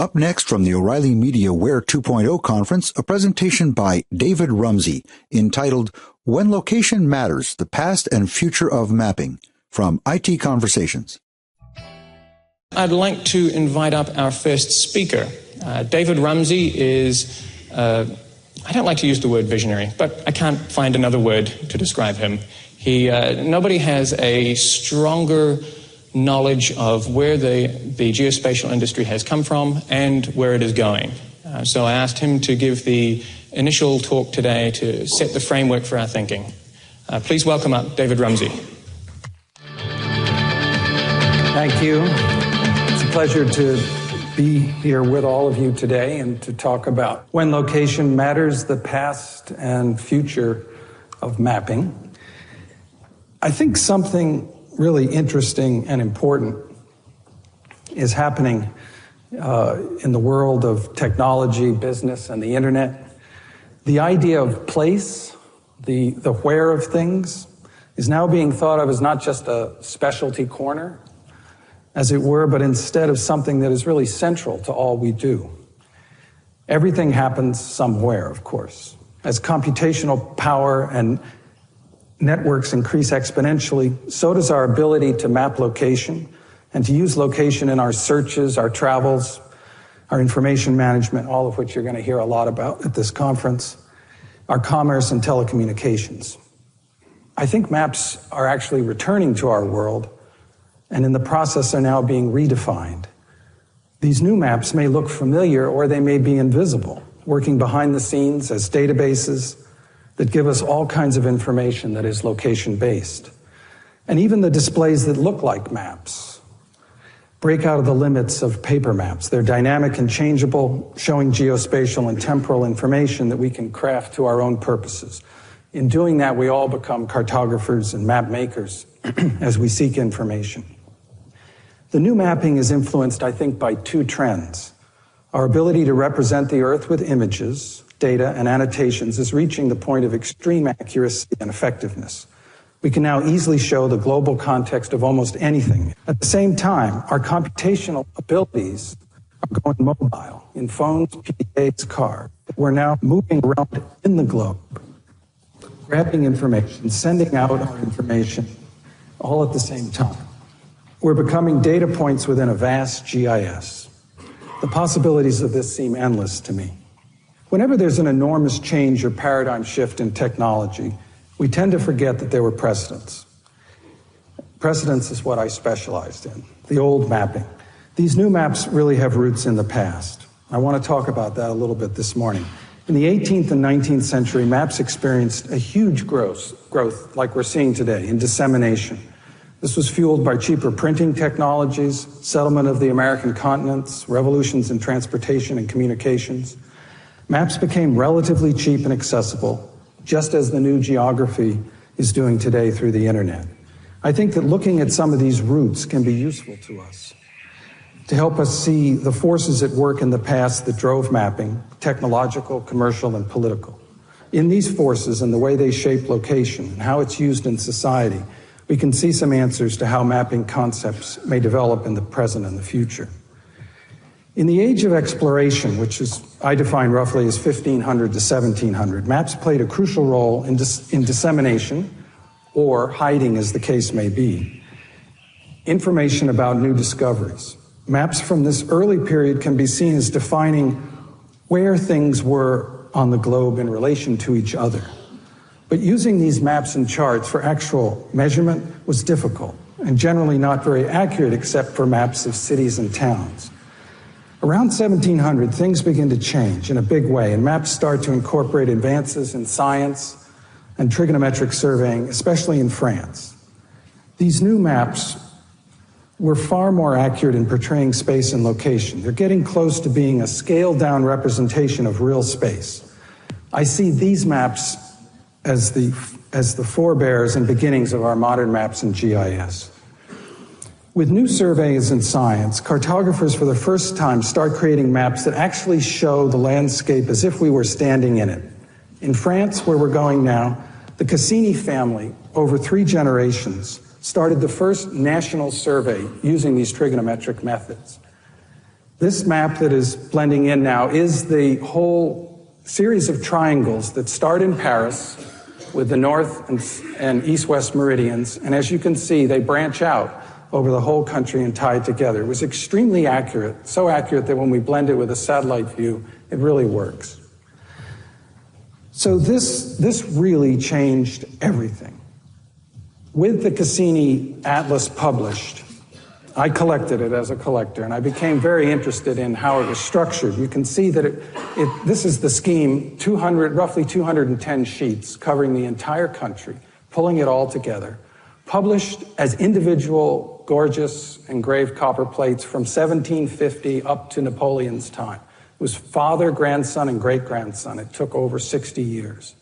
Up next from the O'Reilly Media Ware 2.0 conference, a presentation by David Rumsey entitled When Location Matters, the Past and Future of Mapping, from IT Conversations. I'd like to invite up our first speaker. David Rumsey is, I don't like to use the word visionary, but I can't find another word to describe him. Nobody has a stronger knowledge of where the geospatial industry has come from and where it is going. So I asked him to give the initial talk today to set the framework for our thinking. Please welcome up David Rumsey. Thank you. It's a pleasure to be here with all of you today and to talk about when location matters, the past and future of mapping. I think something really interesting and important is happening in the world of technology, business, and the internet. The idea of place, the where of things, is now being thought of as not just a specialty corner, as it were, but instead of something that is really central to all we do. Everything happens somewhere, of course. As computational power and networks increase exponentially, so does our ability to map location and to use location in our searches, our travels, our information management, all of which you're going to hear a lot about at this conference, our commerce and telecommunications. I think maps are actually returning to our world, and in the process are now being redefined. These new maps may look familiar or they may be invisible, working behind the scenes as databases that give us all kinds of information that is location-based. And even the displays that look like maps break out of the limits of paper maps. They're dynamic and changeable, showing geospatial and temporal information that we can craft to our own purposes. In doing that, we all become cartographers and map makers as we seek information. The new mapping is influenced, I think, by two trends. Our ability to represent the Earth with images, data, and annotations is reaching the point of extreme accuracy and effectiveness. We can now easily show the global context of almost anything. At the same time, our computational abilities are going mobile in phones, PDAs, cars. We're now moving around in the globe, grabbing information, sending out our information, all at the same time. We're becoming data points within a vast GIS. The possibilities of this seem endless to me. Whenever there's an enormous change or paradigm shift in technology, we tend to forget that there were precedents. Precedents is what I specialized in, the old mapping. These new maps really have roots in the past. I want to talk about that a little bit this morning. In the 18th and 19th century, maps experienced a huge growth like we're seeing today in dissemination. This was fueled by cheaper printing technologies, settlement of the American continents, revolutions in transportation and communications. Maps became relatively cheap and accessible, just as the new geography is doing today through the internet. I think that looking at some of these roots can be useful to us, to help us see the forces at work in the past that drove mapping, technological, commercial, and political. In these forces and the way they shape location and how it's used in society, we can see some answers to how mapping concepts may develop in the present and the future. In the age of exploration, which I define roughly as 1500 to 1700, maps played a crucial role in dissemination, or hiding as the case may be, information about new discoveries. Maps from this early period can be seen as defining where things were on the globe in relation to each other. But using these maps and charts for actual measurement was difficult and generally not very accurate except for maps of cities and towns. Around 1700, things begin to change in a big way, and maps start to incorporate advances in science and trigonometric surveying, especially in France. These new maps were far more accurate in portraying space and location. They're getting close to being a scaled-down representation of real space. I see these maps as the forebears and beginnings of our modern maps and GIS. With new surveys in science, cartographers for the first time start creating maps that actually show the landscape as if we were standing in it. In France, where we're going now, the Cassini family, over 3 generations, started the first national survey using these trigonometric methods. This map that is blending in now is the whole series of triangles that start in Paris with the north and east-west meridians. And as you can see, they branch out over the whole country and tie together. It was extremely accurate, so accurate that when we blend it with a satellite view, it really works. So this really changed everything. With the Cassini Atlas published, I collected it as a collector, and I became very interested in how it was structured. You can see that this is the scheme, roughly 210 sheets covering the entire country, pulling it all together, published as individual gorgeous engraved copper plates from 1750 up to Napoleon's time. It was father, grandson, and great-grandson. It took over 60 years.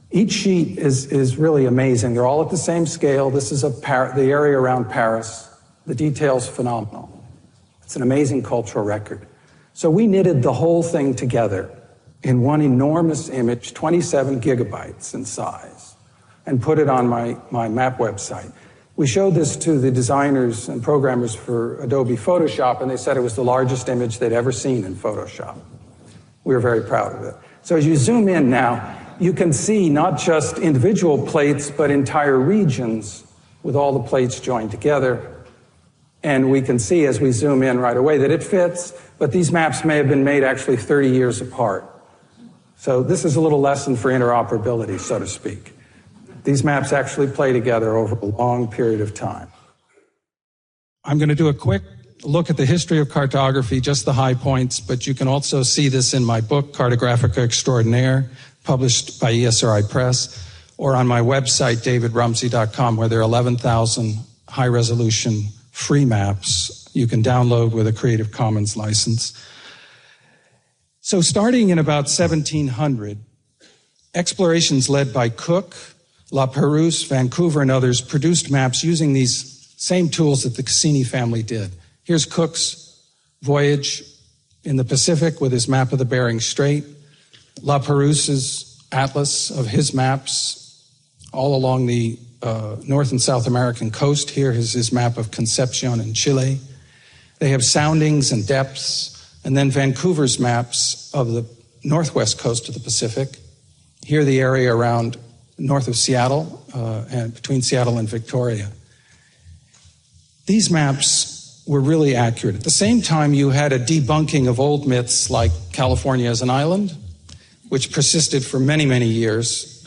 Each sheet is really amazing. They're all at the same scale. This is the area around Paris. The detail's phenomenal. It's an amazing cultural record. So we knitted the whole thing together in one enormous image, 27 gigabytes in size, and put it on my map website. We showed this to the designers and programmers for Adobe Photoshop, and they said it was the largest image they'd ever seen in Photoshop. We were very proud of it. So as you zoom in now, you can see not just individual plates, but entire regions with all the plates joined together. And we can see as we zoom in right away that it fits, but these maps may have been made actually 30 years apart. So this is a little lesson for interoperability, so to speak. These maps actually play together over a long period of time. I'm going to do a quick look at the history of cartography, just the high points, but you can also see this in my book, Cartographica Extraordinaire, published by ESRI Press, or on my website, davidrumsey.com, where there are 11,000 high-resolution free maps you can download with a Creative Commons license. So starting in about 1700, explorations led by Cook, La Perouse, Vancouver, and others produced maps using these same tools that the Cassini family did. Here's Cook's voyage in the Pacific with his map of the Bering Strait, La Perouse's atlas of his maps all along the North and South American coast. Here is his map of Concepcion in Chile. They have soundings and depths, and then Vancouver's maps of the northwest coast of the Pacific. Here the area around north of Seattle and between Seattle and Victoria. These maps were really accurate. At the same time, you had a debunking of old myths like California as an island, which persisted for many, many years.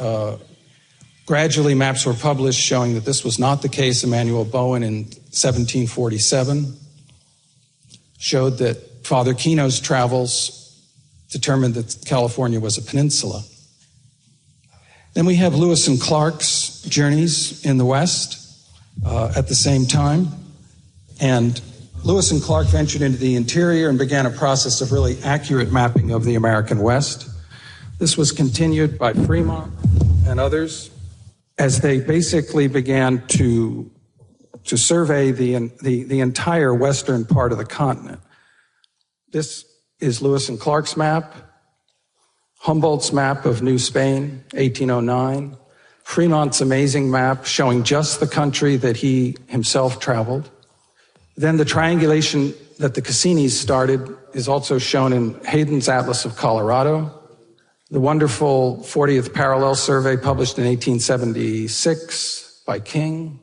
Gradually, maps were published showing that this was not the case. Emmanuel Bowen in 1747 showed that Father Kino's travels determined that California was a peninsula. Then we have Lewis and Clark's journeys in the West at the same time. And Lewis and Clark ventured into the interior and began a process of really accurate mapping of the American West. This was continued by Fremont and others as they basically began to survey the entire western part of the continent. This is Lewis and Clark's map, Humboldt's map of New Spain, 1809, Fremont's amazing map showing just the country that he himself traveled. Then the triangulation that the Cassinis started is also shown in Hayden's Atlas of Colorado, the wonderful 40th Parallel Survey published in 1876 by King,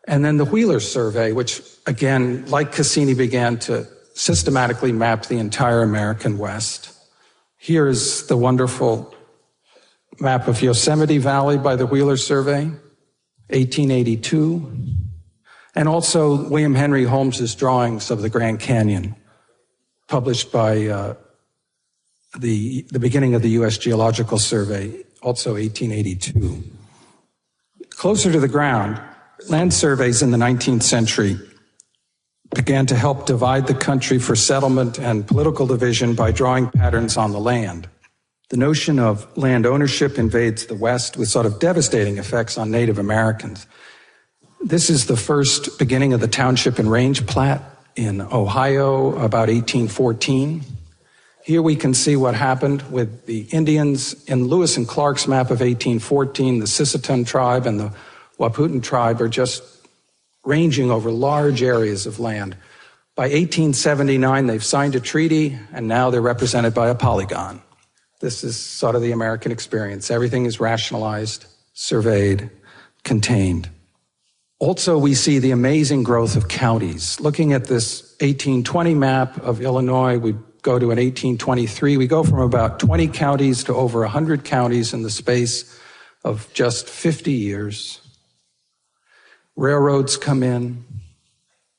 and then the Wheeler Survey, which again, like Cassini, began to systematically map the entire American West. Here is the wonderful map of Yosemite Valley by the Wheeler Survey, 1882, and also William Henry Holmes's drawings of the Grand Canyon, published by the beginning of the U.S. Geological Survey, also 1882. Closer to the ground, land surveys in the 19th century began to help divide the country for settlement and political division by drawing patterns on the land. The notion of land ownership invades the West with sort of devastating effects on Native Americans. This is the first beginning of the township and range plat in Ohio, about 1814. Here we can see what happened with the Indians in Lewis and Clark's map of 1814. The Sisseton tribe and the Wapouton tribe are just ranging over large areas of land. By 1879, they've signed a treaty, and now they're represented by a polygon. This is sort of the American experience. Everything is rationalized, surveyed, contained. Also, we see the amazing growth of counties. Looking at this 1820 map of Illinois, we go to an 1823. We go from about 20 counties to over 100 counties in the space of just 50 years. Railroads come in,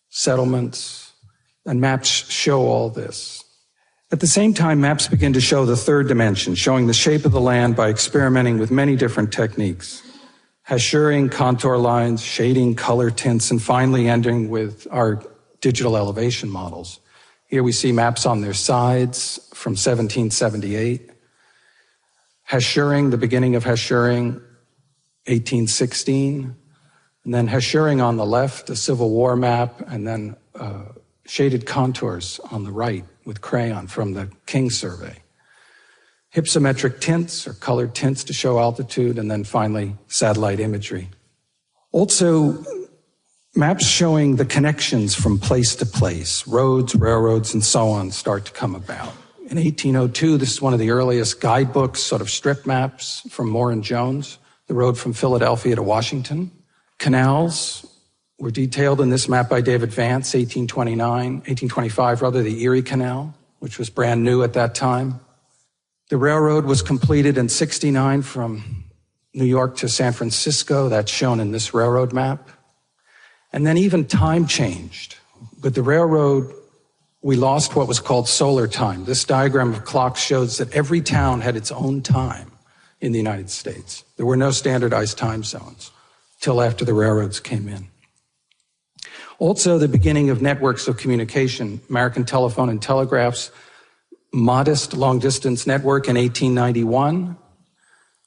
settlements, and maps show all this. At the same time, maps begin to show the third dimension, showing the shape of the land by experimenting with many different techniques. Hachuring, contour lines, shading, color tints, and finally ending with our digital elevation models. Here we see maps on their sides from 1778. Hachuring, the beginning of hachuring, 1816. And then hachuring on the left, a Civil War map, and then shaded contours on the right with crayon from the King survey. Hypsometric tints or colored tints to show altitude, and then finally satellite imagery. Also, maps showing the connections from place to place, roads, railroads, and so on start to come about. In 1802, this is one of the earliest guidebooks, sort of strip maps from Moore and Jones, the road from Philadelphia to Washington. Canals were detailed in this map by David Vance, 1825, the Erie Canal, which was brand new at that time. The railroad was completed in 69 from New York to San Francisco. That's shown in this railroad map. And then even time changed. With the railroad, we lost what was called solar time. This diagram of clocks shows that every town had its own time in the United States. There were no standardized time zones till after the railroads came in. Also, the beginning of networks of communication, American Telephone and Telegraph's modest long-distance network in 1891,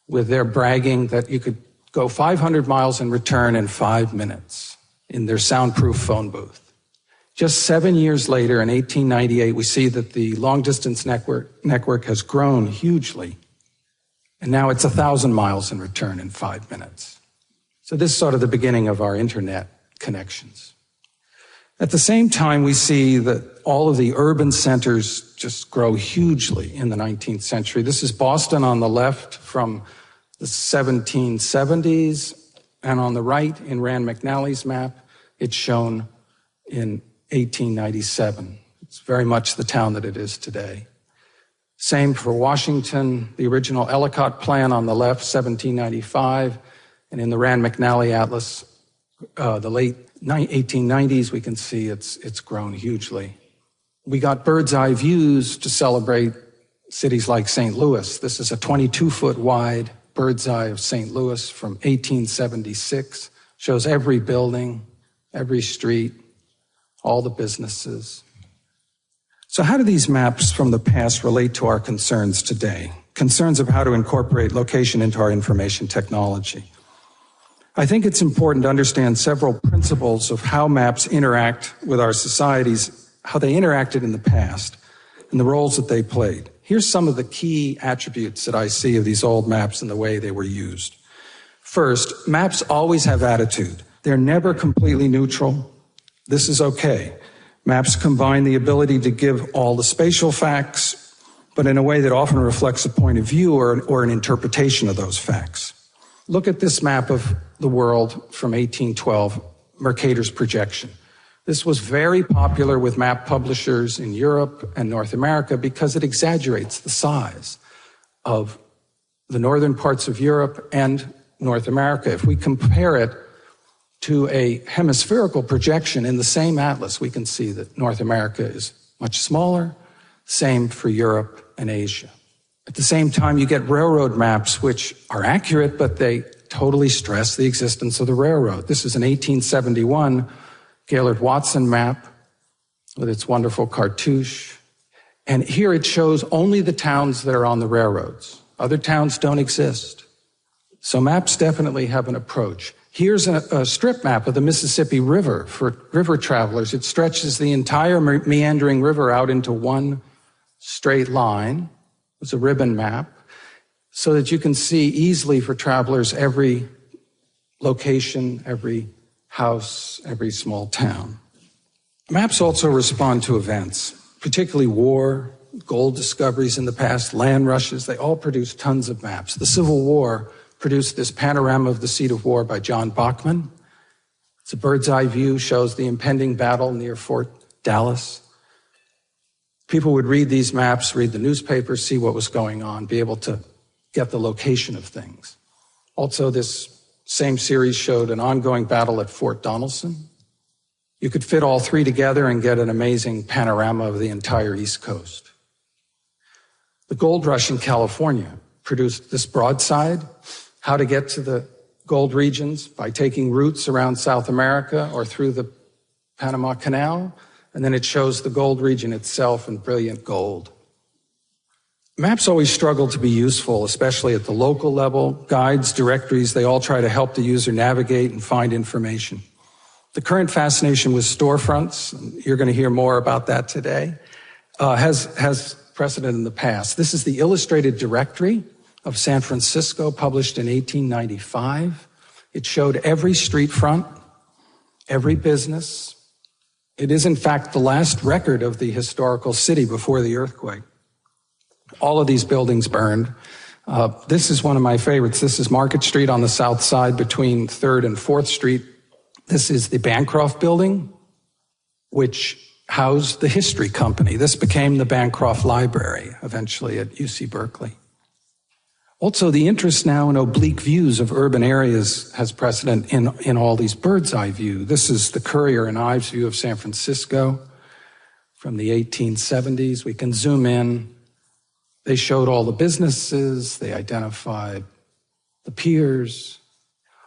with their bragging that you could go 500 miles and return in 5 minutes in their soundproof phone booth. Just 7 years later, in 1898, we see that the long-distance network has grown hugely, and now it's 1,000 miles and return in 5 minutes. So this is sort of the beginning of our internet connections. At the same time, we see that all of the urban centers just grow hugely in the 19th century. This is Boston on the left from the 1770s, and on the right in Rand McNally's map, it's shown in 1897. It's very much the town that it is today. Same for Washington, the original Ellicott plan on the left, 1795, and in the Rand McNally Atlas, the late 1890s, we can see it's grown hugely. We got bird's eye views to celebrate cities like St. Louis. This is a 22-foot wide bird's eye of St. Louis from 1876. Shows every building, every street, all the businesses. So how do these maps from the past relate to our concerns today? Concerns of how to incorporate location into our information technology. I think it's important to understand several principles of how maps interact with our societies, how they interacted in the past, and the roles that they played. Here's some of the key attributes that I see of these old maps and the way they were used. First, maps always have attitude. They're never completely neutral. This is okay. Maps combine the ability to give all the spatial facts, but in a way that often reflects a point of view or an interpretation of those facts. Look at this map of the world from 1812, Mercator's projection. This was very popular with map publishers in Europe and North America because it exaggerates the size of the northern parts of Europe and North America. If we compare it to a hemispherical projection in the same atlas, we can see that North America is much smaller, same for Europe and Asia. At the same time, you get railroad maps, which are accurate, but they totally stress the existence of the railroad. This is an 1871 Gaylord-Watson map with its wonderful cartouche. And here it shows only the towns that are on the railroads. Other towns don't exist. So maps definitely have an approach. Here's a strip map of the Mississippi River for river travelers. It stretches the entire meandering river out into one straight line. It's a ribbon map so that you can see easily for travelers every location, every house, every small town. Maps also respond to events, particularly war, gold discoveries in the past, land rushes. They all produce tons of maps. The Civil War produced this panorama of the seat of war by John Bachman. It's a bird's eye view, shows the impending battle near Fort Dallas. People would read these maps, read the newspapers, see what was going on, be able to get the location of things. Also, this same series showed an ongoing battle at Fort Donelson. You could fit all three together and get an amazing panorama of the entire East Coast. The gold rush in California produced this broadside, how to get to the gold regions by taking routes around South America or through the Panama Canal, and then it shows the gold region itself in brilliant gold. Maps always struggle to be useful, especially at the local level. Guides, directories, they all try to help the user navigate and find information. The current fascination with storefronts, and you're going to hear more about that today, has precedent in the past. This is the Illustrated Directory of San Francisco, published in 1895. It showed every street front, every business. It is, in fact, the last record of the historical city before the earthquake. All of these buildings burned. This is one of my favorites. This is Market Street on the south side between 3rd and 4th Street. This is the Bancroft Building, which housed the History Company. This became the Bancroft Library, eventually at UC Berkeley. Also, the interest now in oblique views of urban areas has precedent in all these bird's eye view. This is the Currier and Ives view of San Francisco from the 1870s. We can zoom in. They showed all the businesses. They identified the piers.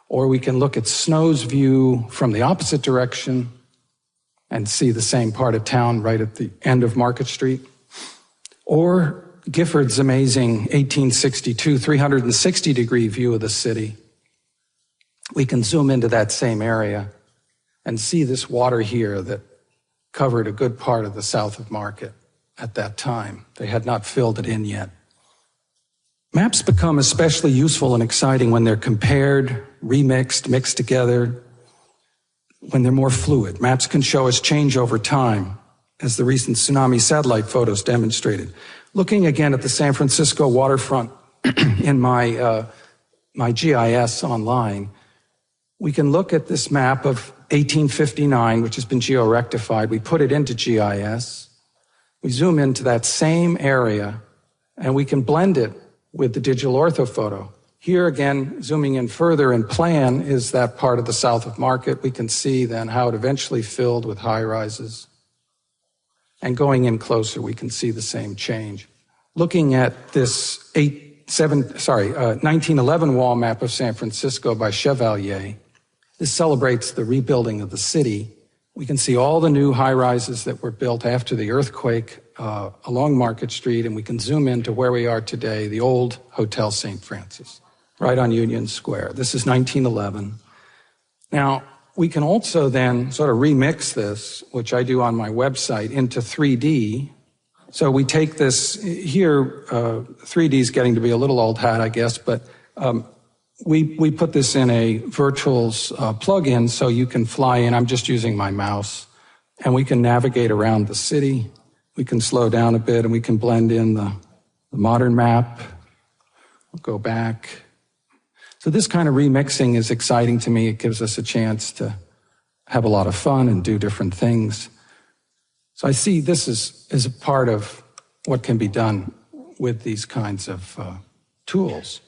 Or we can look at Snow's view from the opposite direction and see the same part of town right at the end of Market Street. Or Gifford's amazing 1862 360-degree view of the city. We can zoom into that same area and see this water here that covered a good part of the south of Market at that time. They had not filled it in yet. Maps become especially useful and exciting when they're compared, remixed, mixed together, when they're more fluid. Maps can show us change over time, as the recent tsunami satellite photos demonstrated. Looking again at the San Francisco waterfront in my GIS online, we can look at this map of 1859, which has been georectified. We put it into GIS. We zoom into that same area, and we can blend it with the digital orthophoto. Here again, zooming in further in plan is that part of the south of Market. We can see then how it eventually filled with high-rises. And going in closer, we can see the same change. Looking at this 1911 wall map of San Francisco by Chevalier, this celebrates the rebuilding of the city. We can see all the new high-rises that were built after the earthquake along Market Street, and we can zoom into where we are today, the old Hotel St. Francis, right on Union Square. This is 1911. Now, we can also then sort of remix this, which I do on my website, into 3D. So we take this here, 3D is getting to be a little old hat, I guess, but we put this in a Virtuals plugin so you can fly in. I'm just using my mouse, and we can navigate around the city. We can slow down a bit, and we can blend in the modern map. We'll go back. So this kind of remixing is exciting to me. It gives us a chance to have a lot of fun and do different things. So I see this as a part of what can be done with these kinds of tools.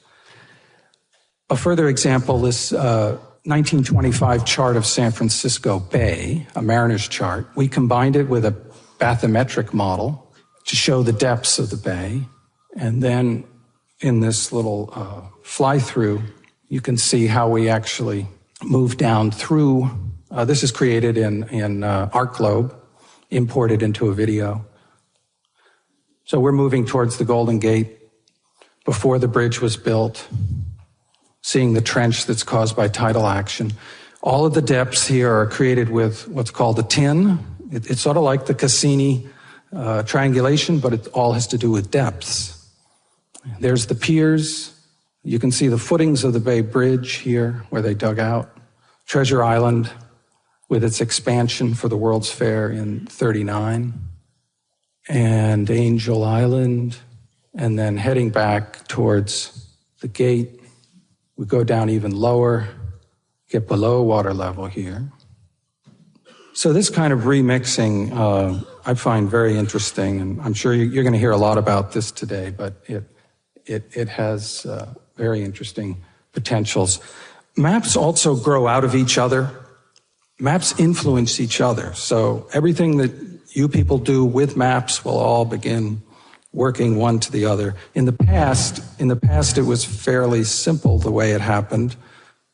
A further example is 1925 chart of San Francisco Bay, a mariner's chart. We combined it with a bathymetric model to show the depths of the bay. And then in this little fly-through, you can see how we actually move down through. This is created in ArcGlobe, imported into a video. So we're moving towards the Golden Gate before the bridge was built, seeing the trench that's caused by tidal action. All of the depths here are created with what's called a tin. It's sort of like the Cassini triangulation, but it all has to do with depths. There's the piers. You can see the footings of the Bay Bridge here where they dug out. Treasure Island, with its expansion for the World's Fair in 39, and Angel Island, and then heading back towards the gate. We go down even lower, get below water level here. So this kind of remixing I find very interesting, and I'm sure you're going to hear a lot about this today, but it has very interesting potentials. Maps also grow out of each other. Maps influence each other. So everything that you people do with maps will all begin working one to the other. In the past, it was fairly simple the way it happened.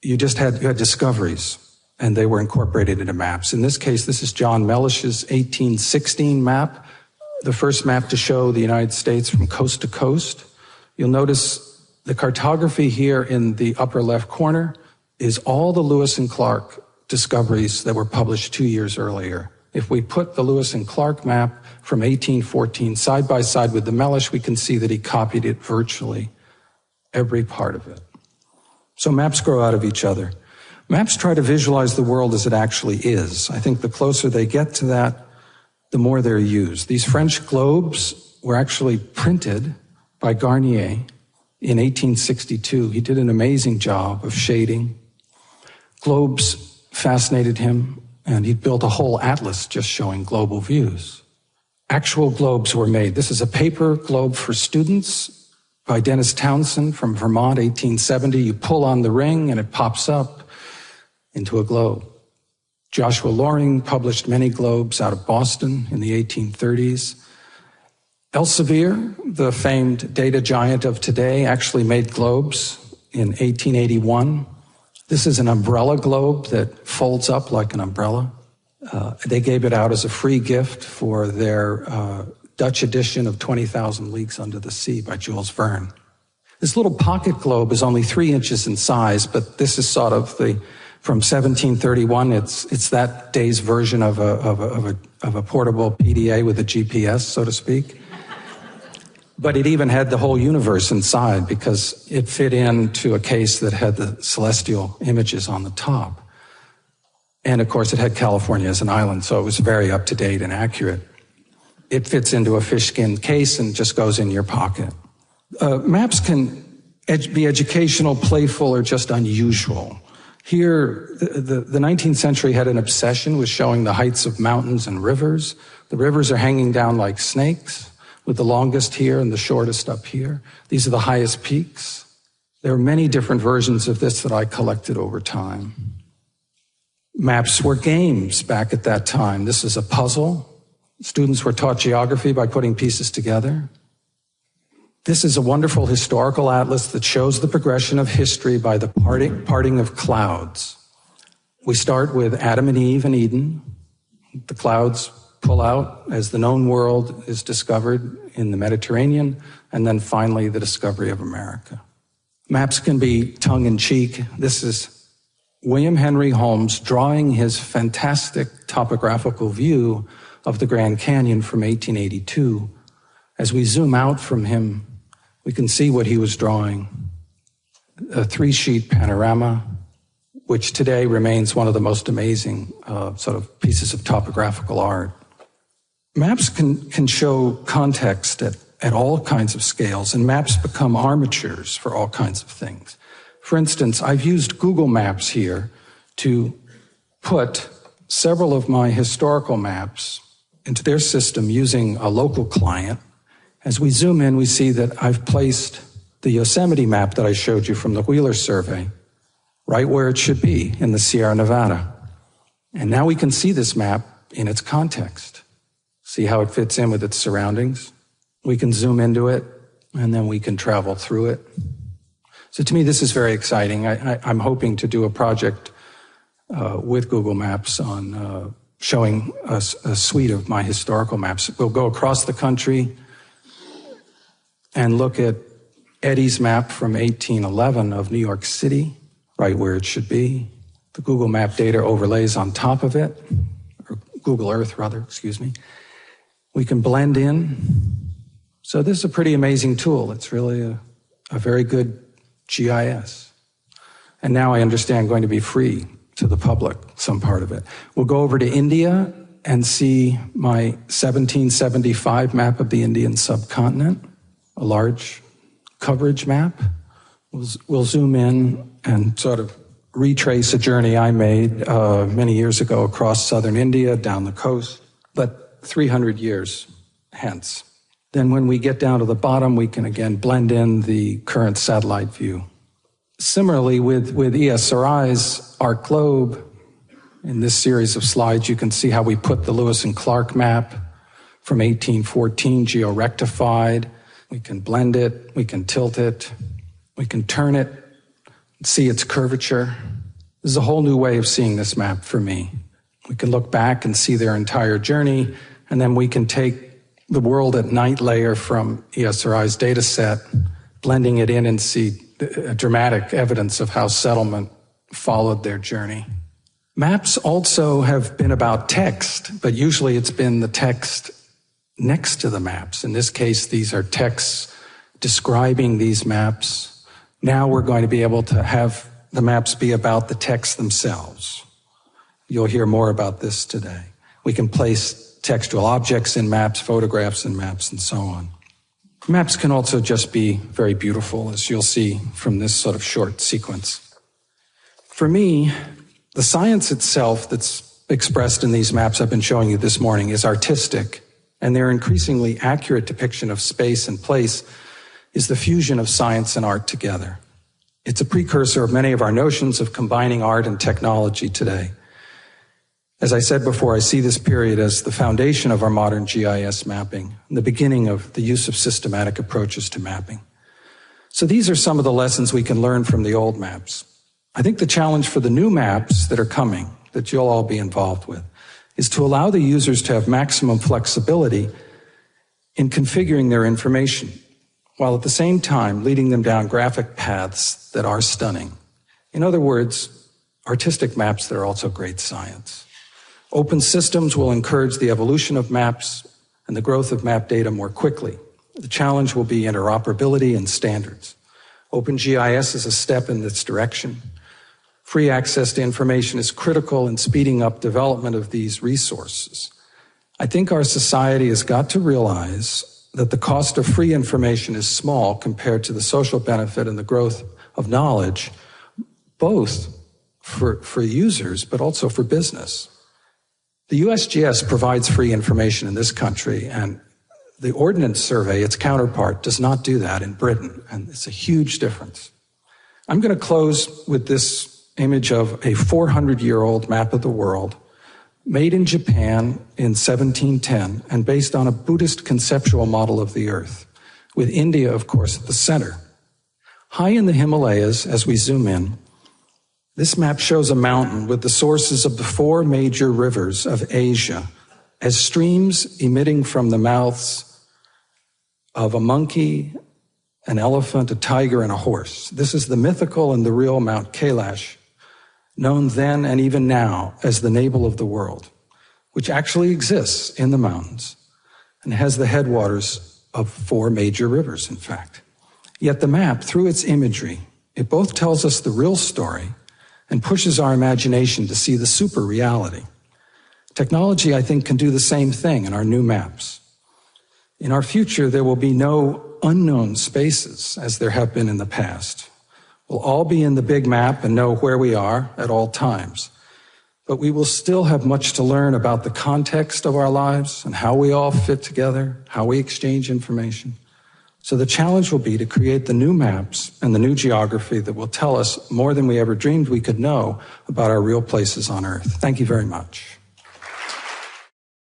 You had discoveries, and they were incorporated into maps. In this case, this is John Mellish's 1816 map, the first map to show the United States from coast to coast. You'll notice the cartography here in the upper left corner is all the Lewis and Clark discoveries that were published 2 years earlier. If we put the Lewis and Clark map from 1814 side by side with the Mellish, we can see that he copied it virtually, every part of it. So maps grow out of each other. Maps try to visualize the world as it actually is. I think the closer they get to that, the more they're used. These French globes were actually printed by Garnier in 1862. He did an amazing job of shading. Globes fascinated him, and he built a whole atlas just showing global views. Actual globes were made. This is a paper globe for students by Dennis Townsend from Vermont, 1870. You pull on the ring and it pops up into a globe. Joshua Loring published many globes out of Boston in the 1830s. Elsevier, the famed data giant of today, actually made globes in 1881. This is an umbrella globe that folds up like an umbrella. They gave it out as a free gift for their Dutch edition of 20,000 Leagues Under the Sea by Jules Verne. This little pocket globe is only 3 inches in size, but this is sort of from 1731. It's that day's version of a portable PDA with a GPS, so to speak. But it even had the whole universe inside because it fit into a case that had the celestial images on the top. And of course, it had California as an island, so it was very up to date and accurate. It fits into a fish skin case and just goes in your pocket. Maps can be educational, playful, or just unusual. Here, the 19th century had an obsession with showing the heights of mountains and rivers. The rivers are hanging down like snakes, with the longest here and the shortest up here. These are the highest peaks. There are many different versions of this that I collected over time. Maps were games back at that time. This is a puzzle. Students were taught geography by putting pieces together. This is a wonderful historical atlas that shows the progression of history by the parting of clouds. We start with Adam and Eve in Eden. The clouds pull out as the known world is discovered in the Mediterranean, and then finally the discovery of America. Maps can be tongue-in-cheek. This is William Henry Holmes drawing his fantastic topographical view of the Grand Canyon from 1882. As we zoom out from him, we can see what he was drawing. A 3-sheet panorama, which today remains one of the most amazing sort of pieces of topographical art. Maps can show context at all kinds of scales, and maps become armatures for all kinds of things. For instance, I've used Google Maps here to put several of my historical maps into their system using a local client. As we zoom in, we see that I've placed the Yosemite map that I showed you from the Wheeler survey right where it should be in the Sierra Nevada. And now we can see this map in its context. See how it fits in with its surroundings? We can zoom into it, and then we can travel through it. So to me, this is very exciting. I'm hoping to do a project with Google Maps on showing a suite of my historical maps. We'll go across the country and look at Eddie's map from 1811 of New York City, right where it should be. The Google Map data overlays on top of it, or Google Earth rather, excuse me. We can blend in. So this is a pretty amazing tool. It's really a very good GIS. And now I understand going to be free to the public, some part of it. We'll go over to India and see my 1775 map of the Indian subcontinent, a large coverage map. We'll zoom in and sort of retrace a journey I made many years ago across southern India, down the coast, but 300 years hence. Then when we get down to the bottom, we can again blend in the current satellite view. Similarly, with ESRI's Arc Globe, in this series of slides, you can see how we put the Lewis and Clark map from 1814 georectified. We can blend it, we can tilt it, we can turn it, see its curvature. This is a whole new way of seeing this map for me. We can look back and see their entire journey, and then we can take the world at night layer from ESRI's data set, blending it in and see dramatic evidence of how settlement followed their journey. Maps also have been about text, but usually it's been the text next to the maps. In this case, these are texts describing these maps. Now we're going to be able to have the maps be about the text themselves. You'll hear more about this today. We can place textual objects in maps, photographs in maps, and so on. Maps can also just be very beautiful, as you'll see from this sort of short sequence. For me, the science itself that's expressed in these maps I've been showing you this morning is artistic, and their increasingly accurate depiction of space and place is the fusion of science and art together. It's a precursor of many of our notions of combining art and technology today. As I said before, I see this period as the foundation of our modern GIS mapping, and the beginning of the use of systematic approaches to mapping. So these are some of the lessons we can learn from the old maps. I think the challenge for the new maps that are coming, that you'll all be involved with, is to allow the users to have maximum flexibility in configuring their information, while at the same time leading them down graphic paths that are stunning. In other words, artistic maps that are also great science. Open systems will encourage the evolution of maps and the growth of map data more quickly. The challenge will be interoperability and standards. OpenGIS is a step in this direction. Free access to information is critical in speeding up development of these resources. I think our society has got to realize that the cost of free information is small compared to the social benefit and the growth of knowledge, both for users, but also for business. The USGS provides free information in this country, and the Ordnance Survey, its counterpart, does not do that in Britain, and it's a huge difference. I'm going to close with this image of a 400-year-old map of the world, made in Japan in 1710, and based on a Buddhist conceptual model of the Earth, with India, of course, at the center. High in the Himalayas, as we zoom in, this map shows a mountain with the sources of the 4 major rivers of Asia as streams emitting from the mouths of a monkey, an elephant, a tiger, and a horse. This is the mythical and the real Mount Kailash, known then and even now as the navel of the world, which actually exists in the mountains and has the headwaters of 4 major rivers, in fact. Yet the map, through its imagery, it both tells us the real story and pushes our imagination to see the super reality. Technology, I think, can do the same thing in our new maps. In our future, there will be no unknown spaces as there have been in the past. We'll all be in the big map and know where we are at all times. But we will still have much to learn about the context of our lives and how we all fit together, how we exchange information. So the challenge will be to create the new maps and the new geography that will tell us more than we ever dreamed we could know about our real places on Earth. Thank you very much.